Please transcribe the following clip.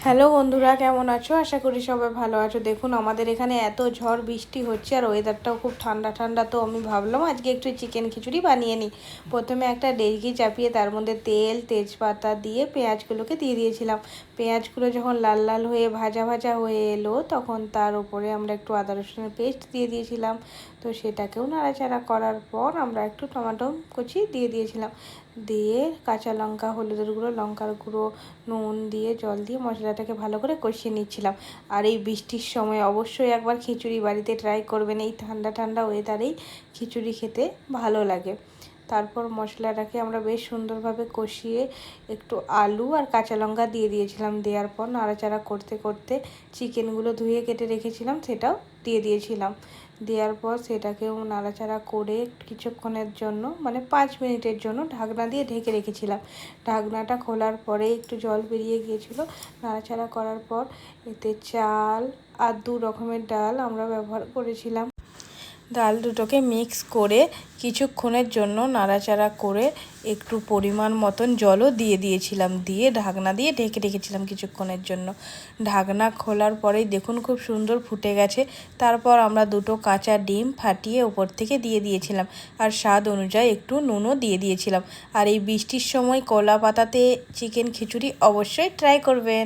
Hello বন্ধুরা, কেমন আছো? আশা করি সবাই ভালো আছো। দেখুন আমাদের এখানে এত ঝড় বৃষ্টি হচ্ছে আর ওয়েদারটাও খুব ঠান্ডা ঠান্ডা, তো আমি ভাবলাম আজকে একটু চিকেন খিচুড়ি বানিয়ে নিই। প্রথমে একটা ডেচকি চাপিয়ে তার মধ্যে তেল তেজপাতা দিয়ে পেঁয়াজগুলোকে দিয়ে দিয়েছিলাম। পেঁয়াজগুলো যখন লাল লাল হয়ে ভাজা ভাজা হয়ে এলো তখন তার উপরে আমরা একটু আদা রসুনের পেস্ট দিয়ে দিয়েছিলাম। তো সেটাকেও নাড়াচাড়া করার পর আমরা একটু টমেটো কুচি দিয়ে দিয়েছিলাম, দিয়ে কাঁচা লঙ্কা, হলুদের গুঁড়ো, লঙ্কার গুঁড়ো, নুন দিয়ে জল দিয়ে মশলাটাকে ভালো করে কষিয়ে নিচ্ছিলাম। আর এই বৃষ্টির সময় অবশ্যই একবার খিচুড়ি বাড়িতে ট্রাই করবেন, এই ঠান্ডা ঠান্ডা ওয়েদারেই খিচুড়ি খেতে ভালো লাগে। তারপর মশলাটাকে আমরা বেশ সুন্দরভাবে কষিয়ে একটু আলু আর কাঁচা লঙ্কা দিয়ে দিয়েছিলাম। দেওয়ার পর নাড়াচাড়া করতে করতে চিকেনগুলো ধুয়ে কেটে রেখেছিলাম সেটাও দিয়ে দিয়েছিলাম। দেওয়ার পর সেটাকেও নাড়াচাড়া করে কিছুক্ষণের জন্য মানে 5 মিনিটের জন্য ঢাকনা দিয়ে ঢেকে রেখেছিলাম। ঢাকনাটা খোলার পরে একটু জল বেরিয়ে গিয়েছিলো। নাড়াচাড়া করার পর এতে চাল আর 2 রকমের ডাল আমরা ব্যবহার করেছিলাম। ডাল দুটোকে মিক্স করে কিছুক্ষণের জন্য নাড়াচাড়া করে একটু পরিমাণ মতন জলও দিয়ে দিয়েছিলাম, দিয়ে ঢাকনা দিয়ে ঢেকে রেখেছিলাম কিছুক্ষণের জন্য। ঢাকনা খোলার পরেই দেখুন খুব সুন্দর ফুটে গেছে। তারপর আমরা 2টো কাঁচা ডিম ফাটিয়ে ওপর থেকে দিয়ে দিয়েছিলাম, আর স্বাদ অনুযায়ী একটু নুনও দিয়ে দিয়েছিলাম। আর এই বৃষ্টির সময় কলা পাতাতে চিকেন খিচুড়ি অবশ্যই ট্রাই করবেন।